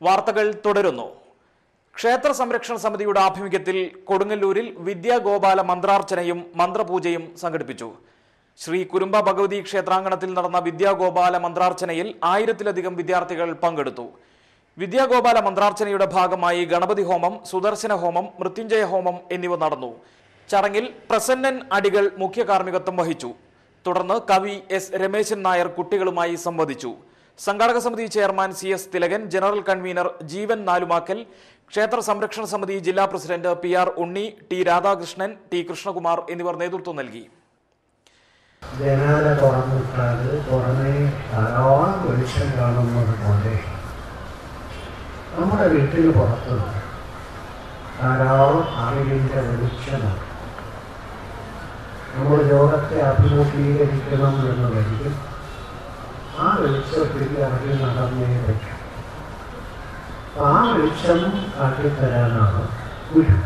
വാർത്തകൾ തുടരുന്നു. ക്ഷേത്ര സംരക്ഷണ സമിതിയുടെ ആഭിമുഖ്യത്തിൽ കൊടുങ്ങല്ലൂരിൽ വിദ്യാഗോപാല മന്ത്രാർച്ചനയും മന്ത്രപൂജയും സംഘടിപ്പിച്ചു. ശ്രീ കുരുമ്പ ഭഗവതി ക്ഷേത്രാങ്കണത്തിൽ നടന്ന വിദ്യാഗോപാല മന്ത്രാർച്ചനയിൽ 1000-ലധികം വിദ്യാർത്ഥികൾ പങ്കെടുത്തു. വിദ്യാഗോപാല മന്ത്രാർച്ചനയുടെ ഭാഗമായി ഗണപതി ഹോമം, സുദർശന ഹോമം, മൃത്യുഞ്ജയ ഹോമം എന്നിവ നടന്നു. ചടങ്ങിൽ പ്രസന്നൻ അടികൾ മുഖ്യ കാർമ്മികത്വം വഹിച്ചു. തുടർന്ന് കവി എസ് രമേശൻ നായർ കുട്ടികളുമായി സംവദിച്ചു. സംഘാടക സമിതി chairman CS Thilakan, general convener Jeevan Nalumakkal, ക്ഷേത്ര സംരക്ഷണ സമിതി ജില്ലാ president PR Unni, T Radhakrishnan, T Krishnakumar എന്നിവർ നേതൃത്വം നൽകി. നമ്മുടെ വീട്ടിന് പുറത്ത് ധാരാളം അറിവിൻ്റെ വെളിച്ചമാണ്. നമ്മൾ ലോകത്തെ അഭിമുഖീകരിക്കണം എന്ന് വരികയും ആ വെളിച്ചത്തിൽ ഇറങ്ങി നടന്നേ വയ്ക്കും. ആ വെളിച്ചം കാട്ടിത്തരാനാണ് ഗുരു,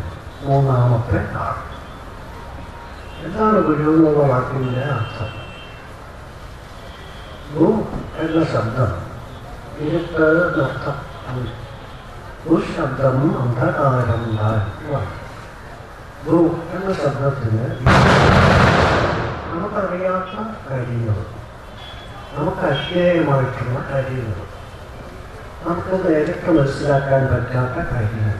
മൂന്നാമത്തെ ആൾ. എന്താണ് ഗുരു എന്നുള്ള വാക്കിൻ്റെ അർത്ഥം? ഗു എന്ന ശബ്ദം ഇരുട്ട് നൃത്തം, ദുശബ്ദം അന്ധകാരം. ഗു എന്ന ശബ്ദത്തിന് നമുക്കറിയാത്ത കാര്യങ്ങൾ, നമുക്ക് അജ്ഞേയമായിട്ടുള്ള കാര്യങ്ങൾ, നമുക്ക് നേരിട്ട് മനസ്സിലാക്കാൻ പറ്റാത്ത കാര്യങ്ങൾ,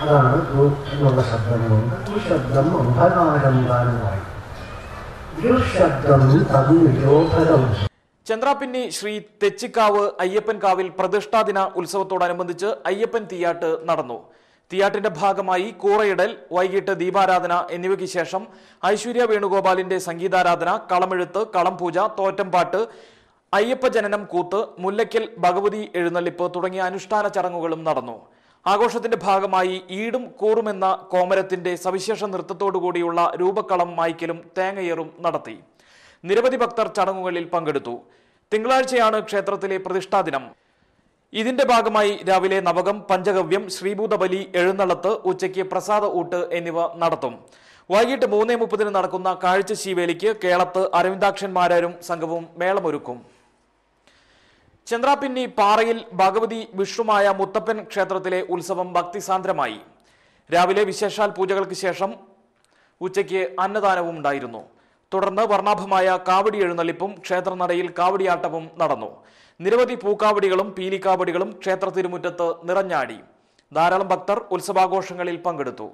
അതാണ് ഗു എന്നുള്ള ശബ്ദം കൊണ്ട് ദുശബ്ദം അന്ധകാരം താനുമായി. ദുശബ്ദം തദ്നിരോധനം. ചന്ദ്രാപിന്നി ശ്രീ തെച്ചിക്കാവ് അയ്യപ്പൻകാവിൽ പ്രതിഷ്ഠാദിന ഉത്സവത്തോടനുബന്ധിച്ച് അയ്യപ്പൻ തീയാട്ട് നടന്നു. തീയാട്ടിന്റെ ഭാഗമായി കൂറയിടൽ, വൈകിട്ട് ദീപാരാധന എന്നിവയ്ക്ക് ശേഷം ഐശ്വര്യ വേണുഗോപാലിന്റെ സംഗീതാരാധന, കളമെഴുത്ത്, കളംപൂജ, തോറ്റംപാട്ട്, അയ്യപ്പ ജനനം കൂത്ത്, മുല്ലയ്ക്കൽ ഭഗവതി എഴുന്നള്ളിപ്പ് തുടങ്ങിയ അനുഷ്ഠാന ചടങ്ങുകളും നടന്നു. ആഘോഷത്തിന്റെ ഭാഗമായി ഈടും കൂറുമെന്ന കോമരത്തിന്റെ സവിശേഷ നൃത്തത്തോടുകൂടിയുള്ള രൂപക്കളം മായ്ക്കലും തേങ്ങയേറും നടത്തി. നിരവധി ഭക്തർ ചടങ്ങുകളിൽ പങ്കെടുത്തു. തിങ്കളാഴ്ചയാണ് ക്ഷേത്രത്തിലെ പ്രതിഷ്ഠാദിനം. ഇതിന്റെ ഭാഗമായി രാവിലെ നവകം, പഞ്ചഗവ്യം, ശ്രീഭൂതബലി, എഴുന്നള്ളത്ത്, ഉച്ചയ്ക്ക് പ്രസാദ ഊട്ട് എന്നിവ നടത്തും. വൈകിട്ട് 3:30 നടക്കുന്ന കാഴ്ചശീവേലിക്ക് കേളത്ത് അരവിന്ദാക്ഷന്മാരും സംഘവും മേളമൊരുക്കും. ചന്ദ്രാപിന്നി പാറയിൽ ഭഗവതി വിഷ്ണുമായ മുത്തപ്പൻ ക്ഷേത്രത്തിലെ ഉത്സവം ഭക്തിസാന്ദ്രമായി. രാവിലെ വിശേഷാൽ പൂജകൾക്ക് ശേഷം ഉച്ചയ്ക്ക് അന്നദാനവും ഉണ്ടായിരുന്നു. തുടർന്ന് വർണ്ണാഭമായ കാവടി എഴുന്നള്ളിപ്പും ക്ഷേത്രനടയിൽ കാവടിയാട്ടവും നടന്നു. നിരവധി പൂക്കാവടികളും പീലിക്കാവടികളും ക്ഷേത്ര തിരുമുറ്റത്ത് നിറഞ്ഞാടി. ധാരാളം ഭക്തർ ഉത്സവാഘോഷങ്ങളിൽ പങ്കെടുത്തു.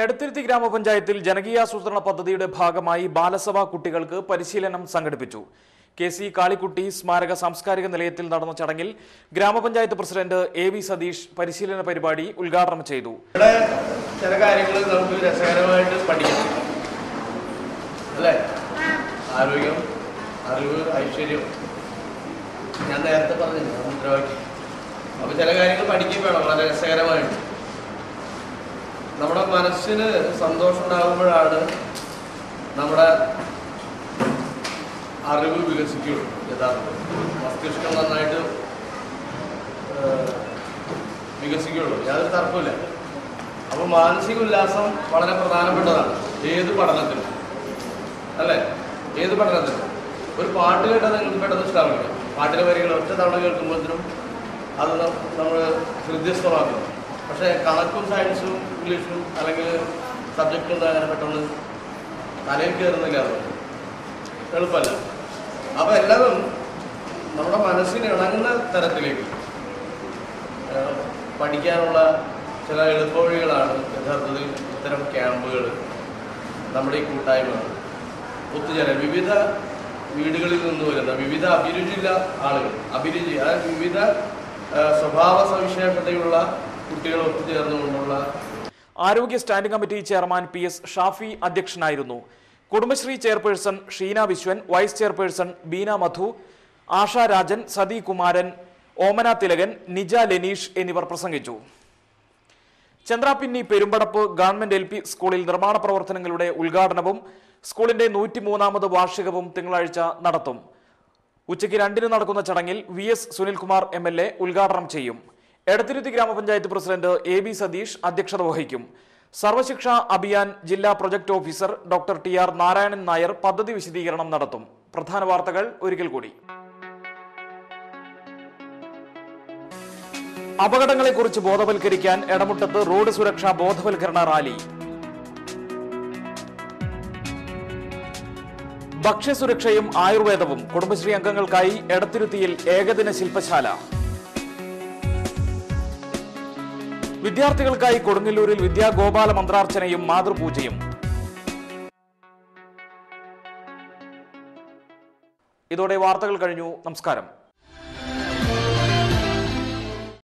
എടത്തിരുത്തി ഗ്രാമപഞ്ചായത്തിൽ ജനകീയാസൂത്രണ പദ്ധതിയുടെ ഭാഗമായി ബാലസഭാ കുട്ടികൾക്ക് പരിശീലനം സംഘടിപ്പിച്ചു. KC കാളിക്കുട്ടി സ്മാരക സാംസ്കാരിക നിലയത്തിൽ നടന്ന ചടങ്ങിൽ ഗ്രാമപഞ്ചായത്ത് പ്രസിഡന്റ് AV സതീഷ് പരിശീലന പരിപാടി ഉദ്ഘാടനം ചെയ്തു. ചില കാര്യങ്ങൾ നമുക്ക് രസകരമായിട്ട് പഠിക്കാം അല്ലേ? ആരോഗ്യം, അറിവ്, ഐശ്വര്യം, ഞാൻ നേരത്തെ പറഞ്ഞില്ല മുദ്രാവാക്യം. അപ്പോൾ ചില കാര്യങ്ങൾ പഠിക്കുകയും വേണം വളരെ രസകരമായിട്ട്. നമ്മുടെ മനസ്സിന് സന്തോഷം ഉണ്ടാകുമ്പോഴാണ് നമ്മുടെ അറിവ് വികസിക്കുകയുള്ളൂ. യഥാർത്ഥത്തിൽ മസ്തിഷ്കം നന്നായിട്ട് വികസിക്കുകയുള്ളൂ, യാതൊരു തർക്കമില്ല. അപ്പോൾ മാനസിക ഉല്ലാസം വളരെ പ്രധാനപ്പെട്ടതാണ് ഏത് പഠനത്തിലും, അല്ലേ? ഏത് പഠനത്തിലും ഒരു പാട്ട് കേട്ടാൽ നിങ്ങൾക്ക് പെട്ടെന്ന് ഇഷ്ടമാവില്ല. പാട്ടിലെ വരികൾ ഒറ്റ തവണ കേൾക്കുമ്പോഴത്തേനും അത് നമ്മൾ ഹൃദയസ്ഥമാക്കണം. പക്ഷേ കണക്കും സയൻസും ഇംഗ്ലീഷും അല്ലെങ്കിൽ സബ്ജക്റ്റും അങ്ങനെ പെട്ടെന്ന് തലയിൽ കയറുന്നില്ല, അതുകൊണ്ട് എളുപ്പമല്ല. അപ്പോൾ എല്ലാവരും നമ്മുടെ മനസ്സിന് ഇണങ്ങുന്ന തരത്തിലേക്ക് പഠിക്കാനുള്ള ചില എളുപ്പവഴികളാണ് യഥാർത്ഥത്തിൽ ഇത്തരം ക്യാമ്പുകൾ, നമ്മുടെ ഈ കൂട്ടായ്മകൾ. ഒത്തുചേരാൻ വിവിധ വീടുകളിൽ നിന്ന് വരുന്ന വിവിധ അഭിരുചിയുള്ള ആളുകൾ, അതായത് വിവിധ സ്വഭാവ സവിശേഷതയുള്ള കുട്ടികൾ ഒത്തുചേർന്നുകൊണ്ടുള്ള. ആരോഗ്യ standing committee chairman PS Shafi അധ്യക്ഷനായിരുന്നു. Kudumbashree chairperson Sheena Viswan, vice chairperson Beena Madhu, Asha Rajan, Sathi Kumaran, Omana Thilakan, Nija Leneesh എന്നിവർ പ്രസംഗിച്ചു. ചന്ദ്രാപിന്നി പെരുമ്പടപ്പ് ഗവൺമെന്റ് LP സ്കൂളിൽ നിർമ്മാണ പ്രവർത്തനങ്ങളുടെ ഉദ്ഘാടനവും സ്കൂളിന്റെ 103ാമത് വാർഷികവും തിങ്കളാഴ്ച നടത്തും. ഉച്ചയ്ക്ക് 2-ന് നടക്കുന്ന ചടങ്ങിൽ VS സുനിൽകുമാർ MLA ഉദ്ഘാടനം ചെയ്യും. എടത്തിരുത്തി ഗ്രാമപഞ്ചായത്ത് പ്രസിഡന്റ് AB സതീഷ് അധ്യക്ഷത വഹിക്കും. സർവശിക്ഷ അഭിയാൻ ജില്ലാ project officer doctor TR Narayanan Nair പദ്ധതി വിശദീകരണം നടത്തും. പ്രധാന വാർത്തകൾ ഒരിക്കൽ കൂടി. അപകടങ്ങളെക്കുറിച്ച് ബോധവൽക്കരിക്കാൻ എടമുട്ടത്ത് റോഡ് സുരക്ഷാ ബോധവൽക്കരണ റാലി. ഭക്ഷ്യസുരക്ഷയും ആയുർവേദവും കുടുംബശ്രീ അംഗങ്ങൾക്കായി എടത്തിരുത്തിയിൽ ഏകദിന ശില്പശാല. വിദ്യാർത്ഥികൾക്കായി കൊടുങ്ങല്ലൂരിൽ വിദ്യാഗോപാല മന്ത്രാർച്ചനയും മാതൃപൂജയും. ഇതോടെ വാർത്തകൾ കഴിഞ്ഞു. നമസ്കാരം.